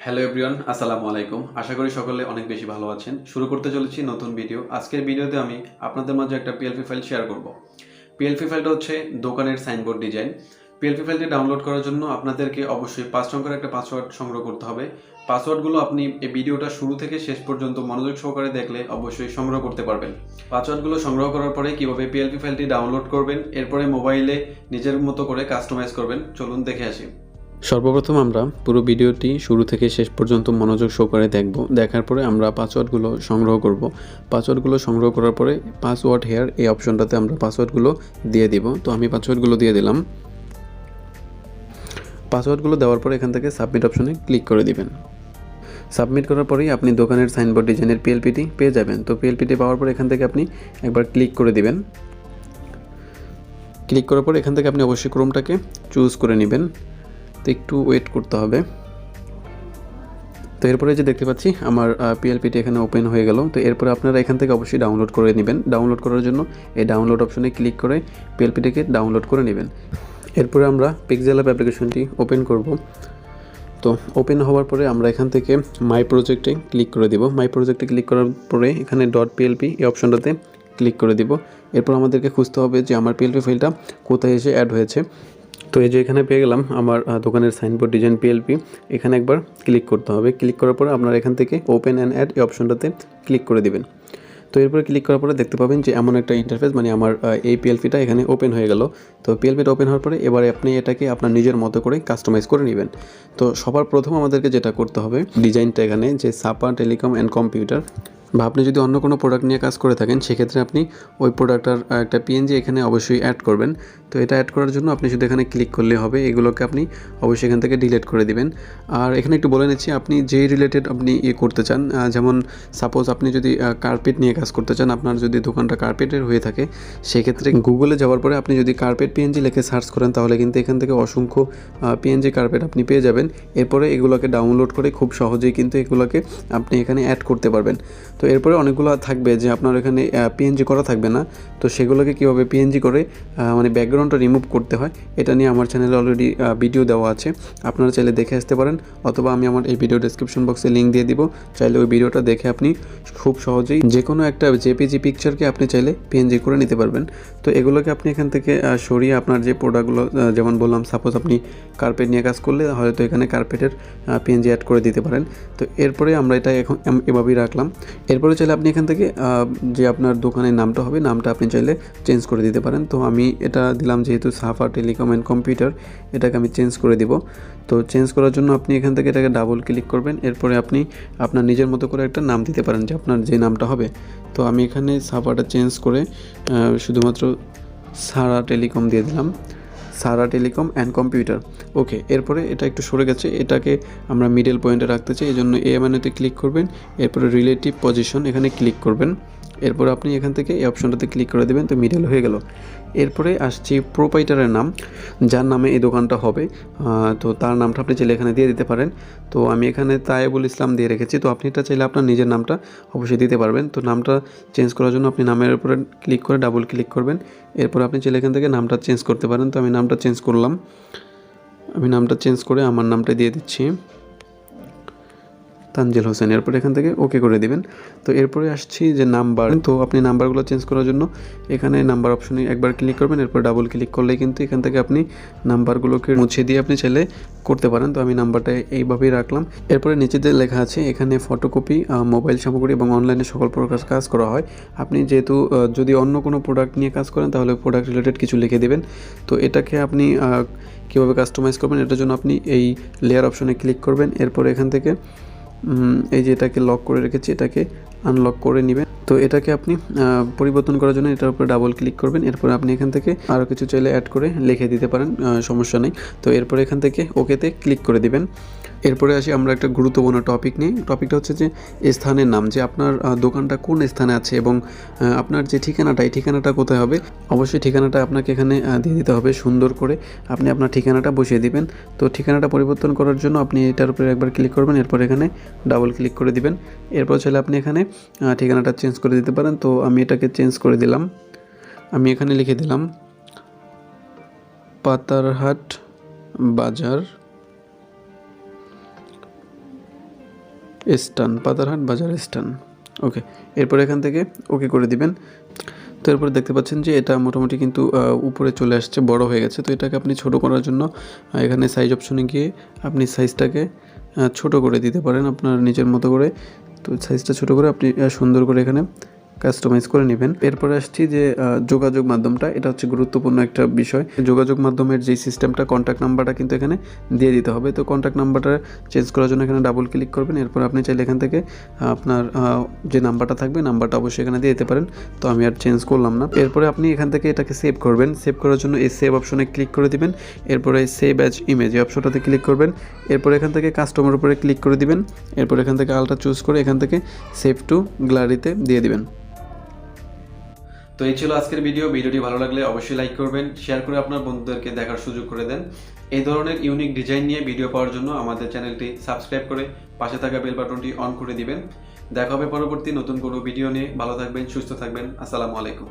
Hello everyone, আসসালামু আলাইকুম। আশা করি সকলে অনেক বেশি ভালো আছেন। শুরু করতে চলেছি নতুন ভিডিও। আজকের ভিডিওতে আমি আপনাদের মাঝে একটা পিএলপি ফাইল শেয়ার করব। পিএলপি ফাইলটা হচ্ছে দোকানের সাইনবোর্ড ডিজাইন। পিএলপি ফাইলটি ডাউনলোড করার জন্য আপনাদেরকে অবশ্যই 5 সংখ্যার একটা পাসওয়ার্ড সংগ্রহ করতে হবে। পাসওয়ার্ডগুলো আপনি এই ভিডিওটা শুরু থেকে শেষ পর্যন্ত মনোযোগ সহকারে দেখলে অবশ্যই সংগ্রহ করতে পারবেন। পাসওয়ার্ডগুলো সংগ্রহ করার পরে কীভাবে পিএলপি ফাইলটি ডাউনলোড করবেন, এরপরে মোবাইলে নিজের মতো করে কাস্টমাইজ করবেন, চলুন দেখে আসি। সর্বপ্রথম আমরা পুরো ভিডিওটি শুরু থেকে শেষ পর্যন্ত মনোযোগ সহকারে দেখব। দেখার পরে আমরা পাসওয়ার্ডগুলো সংগ্রহ করব। পাসওয়ার্ডগুলো সংগ্রহ করার পরে পাসওয়ার্ড হেয়ার এই অপশনটাতে আমরা পাসওয়ার্ডগুলো দিয়ে দিব। তো আমি পাসওয়ার্ডগুলো দিয়ে দিলাম। পাসওয়ার্ডগুলো দেওয়ার পরে এখান থেকে সাবমিট অপশনে ক্লিক করে দিবেন। সাবমিট করার পরেই আপনি দোকানের সাইনবোর্ড ডিজাইনের পিএলপিটি পেয়ে যাবেন। তো পিএলপিটি পাওয়ার পরে এখান থেকে আপনি একবার ক্লিক করে দিবেন। ক্লিক করার পরে এখান থেকে আপনি অবশ্যই ক্রোমটাকে চুজ করে নেবেন। তো একটু ওয়েট করতে হবে। তো এরপরে যে দেখতে পাচ্ছি আমার পিএলপিটি এখানে ওপেন হয়ে গেল। তো এরপরে আপনারা এখান থেকে অবশ্যই ডাউনলোড করে নেবেন। ডাউনলোড করার জন্য এই ডাউনলোড অপশনে ক্লিক করে পিএলপিটিকে ডাউনলোড করে নেবেন। এরপরে আমরা পিক্সেল অ্যাপ অ্যাপ্লিকেশনটি ওপেন করব। তো ওপেন হওয়ার পরে আমরা এখান থেকে মাই প্রজেক্টে ক্লিক করে দিব। মাই প্রজেক্টে ক্লিক করার পরে এখানে .plp এই অপশনটাতে ক্লিক করে দিব। এরপর আমাদেরকে খুঁজতে হবে যে আমার পিএলপি ফাইলটা কোথায় এসে অ্যাড হয়েছে। তো এই যে এখানে পেয়ে গেলাম আমার দোকানের সাইনবোর্ড ডিজাইন পিএলপি। এখানে একবার ক্লিক করতে হবে। ক্লিক করার পরে আপনারা এখান থেকে ওপেন অ্যান্ড অ্যাড এই অপশনটাতে ক্লিক করে দিবেন। তো এরপরে ক্লিক করার পরে দেখতে পাবেন যে এমন একটা ইন্টারফেস, মানে আমার এই পিএলপিটা এখানে ওপেন হয়ে গেল। তো পিএলপিটা ওপেন হওয়ার পরে এবারে আপনি এটাকে আপনার নিজের মতো করে কাস্টমাইজ করে নেবেন। তো সবার প্রথম আমাদেরকে যেটা করতে হবে, ডিজাইনটা এখানে যে সাপা টেলিকম অ্যান্ড কম্পিউটার, বা আপনি যদি অন্য কোনো প্রোডাক্ট নিয়ে কাজ করে থাকেন সেক্ষেত্রে আপনি ওই প্রোডাক্টটার একটা পিএনজি এখানে অবশ্যই অ্যাড করবেন। তো এটা অ্যাড করার জন্য আপনি শুধু এখানে ক্লিক করলে হবে। এগুলোকে আপনি অবশ্যই এখান থেকে ডিলিট করে দিবেন। আর এখানে একটু বলে নিচ্ছি, আপনি যেই রিলেটেড আপনি করতে চান, যেমন সাপোজ আপনি যদি কার্পেট নিয়ে কাজ করতে চান, আপনার যদি দোকানটা কার্পেটের হয়ে থাকে, সেক্ষেত্রে গুগলে যাওয়ার পরে আপনি যদি কার্পেট পিএনজি লিখে সার্চ করেন তাহলে কিন্তু এখান থেকে অসংখ্য পিএনজি কার্পেট আপনি পেয়ে যাবেন। এরপরে এগুলোকে ডাউনলোড করে খুব সহজেই কিন্তু এগুলোকে আপনি এখানে অ্যাড করতে পারবেন। তো এরপরে অনেকগুলো থাকবে যে আপনার এখানে পিএনজি করা থাকবে না। তো সেগুলোকে কীভাবে পিএনজি করে মানে ব্যাকগ্রাউন্ডটা রিমুভ করতে হয় এটা নিয়ে আমার চ্যানেলে অলরেডি ভিডিও দেওয়া আছে, আপনারা চাইলে দেখে আসতে পারেন, অথবা আমি আমার এই ভিডিও ডেসক্রিপশন বক্সে লিঙ্ক দিয়ে দিব। চাইলে ওই ভিডিওটা দেখে আপনি খুব সহজেই যে কোনো একটা জেপিজি পিকচারকে আপনি চাইলে পিএনজি করে নিতে পারবেন। তো এগুলোকে আপনি এখান থেকে সরিয়ে আপনার যে প্রোডাক্টগুলো, যেমন বললাম সাপোজ আপনি কার্পেট নিয়ে কাজ করলে হয়তো এখানে কার্পেটের পিএনজি অ্যাড করে দিতে পারেন। তো এরপরে আমরা এটা এখন এভাবেই রাখলাম। এরপরে চাইলে আপনি এখান থেকে যে আপনার দোকানের নামটা হবে, নামটা আপনি চাইলে চেঞ্জ করে দিতে পারেন। তো আমি এটা দিলাম যেহেতু সাফা টেলিকম অ্যান্ড কম্পিউটার, এটাকে আমি চেঞ্জ করে দিব। তো চেঞ্জ করার জন্য আপনি এখান থেকে এটাকে ডাবল ক্লিক করবেন। এরপরে আপনি আপনার নিজের মতো করে একটা নাম দিতে পারেন, যে আপনার যে নামটা হবে। তো আমি এখানে সাফাটা চেঞ্জ করে শুধুমাত্র সারা টেলিকম দিয়ে দিলাম, সারা টেলিকম অ্যান্ড কম্পিউটার। ওকে, এরপরে এটা একটু সরে গেছে, এটাকে আমরা মিডল পয়েন্টে রাখতে চাই, এই জন্য এ মেনুতে ক্লিক করবেন। এরপরে রিলেটিভ পজিশন এখানে ক্লিক করবেন। এরপর আপনি এখান থেকে এই অপশনটাতে ক্লিক করে দেবেন। তো মিডল হয়ে গেল। এরপরে আসছি প্রোপাইটারের নাম, যার নামে এই দোকানটা হবে। তো তার নামটা আপনি চাইলে এখানে দিয়ে দিতে পারেন। তো আমি এখানে তায়েবুল ইসলাম দিয়ে রেখেছি। তো আপনি এটা চাইলে আপনার নিজের নামটা অবশ্যই দিতে পারবেন। তো নামটা চেঞ্জ করার জন্য আপনি নামের উপরে ক্লিক করে ডাবল ক্লিক করবেন। এরপর আপনি চাইলে এখান থেকে নামটা চেঞ্জ করতে পারেন। তো আমি নামটা চেঞ্জ করলাম। আমি নামটা চেঞ্জ করে আমার নামটা দিয়ে দিচ্ছি, তানজিল হোসেন। এরপর এখান থেকে ওকে করে দিবেন। তো এরপরে আসছি যে নাম্বার। তো আপনি নাম্বারগুলো চেঞ্জ করার জন্য এখানে নাম্বার অপশনে একবার ক্লিক করবেন। এরপর ডাবল ক্লিক করলে কিন্তু এখান থেকে আপনি নাম্বারগুলোকে মুছে দিয়ে আপনি চাইলে করতে পারেন। তো আমি নাম্বারটা এইভাবেই রাখলাম। এরপরে নিচে যে লেখা আছে এখানে ফটোকপি, মোবাইল সামগ্রী এবং অনলাইনে সকল প্রকার কাজ করা হয়। আপনি যেহেতু যদি অন্য কোনো প্রোডাক্ট নিয়ে কাজ করেন তাহলে প্রোডাক্ট রিলেটেড কিছু লিখে দেবেন। তো এটাকে আপনি কীভাবে কাস্টমাইজ করবেন, এটার জন্য আপনি এই লেয়ার অপশনে ক্লিক করবেন। এরপর এখান থেকে এই যে এটাকে লক করে রেখেছি, এটাকে আনলক করে নেবেন। তো এটাকে আপনি পরিবর্তন করার জন্য এটার উপরে ডাবল ক্লিক করবেন। এরপর আপনি এখান থেকে আরও কিছু চাইলে অ্যাড করে লিখে দিতে পারেন, সমস্যা নেই। তো এরপর এখান থেকে ওকেতে ক্লিক করে দিবেন। এরপরে আসি আমরা একটা গুরুত্বপূর্ণ টপিক নিয়ে। টপিকটা হচ্ছে যে স্থানের নাম, যে আপনার দোকানটা কোন স্থানে আছে এবং আপনার যে ঠিকানাটা, এই ঠিকানাটা কোথায় হবে। অবশ্যই ঠিকানাটা আপনাকে এখানে দিয়ে দিতে হবে সুন্দর করে। আপনি আপনার ঠিকানাটা বসিয়ে দিবেন। তো ঠিকানাটা পরিবর্তন করার জন্য আপনি এটার উপরে একবার ক্লিক করবেন। এরপর এখানে ডাবল ক্লিক করে দিবেন। এরপর চাইলে আপনি এখানে ঠিকানাটা চেঞ্জ করে দিতে পারেন। তো আমি এটাকে চেঞ্জ করে দিলাম। আমি এখানে লিখে দিলাম পাতারহাট বাজার স্টান, পাতারহাট বাজার স্টান। ওকে, এরপর এখান থেকে ওকে করে দিবেন। তো এরপরে দেখতে পাচ্ছেন যে এটা মোটামুটি কিন্তু উপরে চলে আসছে, বড় হয়ে গেছে। তো এটাকে আপনি ছোট করার জন্য এখানে সাইজ অপশনে গিয়ে আপনি সাইজটাকে ছোট করে দিতে পারেন আপনার নিজের মতো করে। তো সাইজটা ছোট করে আপনি সুন্দর করে এখানে কাস্টমাইজ করে নেবেন। এরপরে আসছি যে যোগাযোগ মাধ্যমটা, এটা হচ্ছে গুরুত্বপূর্ণ একটা বিষয়। যোগাযোগ মাধ্যমের যে সিস্টেমটা, কন্ট্যাক্ট নাম্বারটা কিন্তু এখানে দিয়ে দিতে হবে। তো কন্ট্যাক্ট নাম্বারটা চেঞ্জ করার জন্য এখানে ডাবল ক্লিক করবেন। এরপর আপনি চাইলে এখান থেকে আপনার যে নাম্বারটা থাকবে নাম্বারটা অবশ্যই এখানে দিয়ে দিতে পারেন। তো আমি আর চেঞ্জ করলাম না। এরপরে আপনি এখান থেকে এটাকে সেভ করবেন। সেভ করার জন্য এই সেভ অপশনে ক্লিক করে দিবেন। এরপরে সেভ অ্যাজ ইমেজ এই অপশনটাতে ক্লিক করবেন। এরপর এখান থেকে কাস্টমার উপরে ক্লিক করে দিবেন। এরপর এখান থেকে আলটা চুজ করে এখান থেকে সেভ টু গ্যালারিতে দিয়ে দিবেন। তো এই ছিল আজকের ভিডিওটি ভালো লাগলে অবশ্যই লাইক করবেন, শেয়ার করে আপনার বন্ধুদেরকে দেখার সুযোগ করে দেন। এই ধরনের ইউনিক ডিজাইন নিয়ে ভিডিও পাওয়ার জন্য আমাদের চ্যানেলটি সাবস্ক্রাইব করে পাশে থাকা বেল বাটনটি অন করে দিবেন। দেখা হবে পরবর্তী নতুন কোনো ভিডিও নিয়ে। ভালো থাকবেন, সুস্থ থাকবেন। আসসালামু আলাইকুম।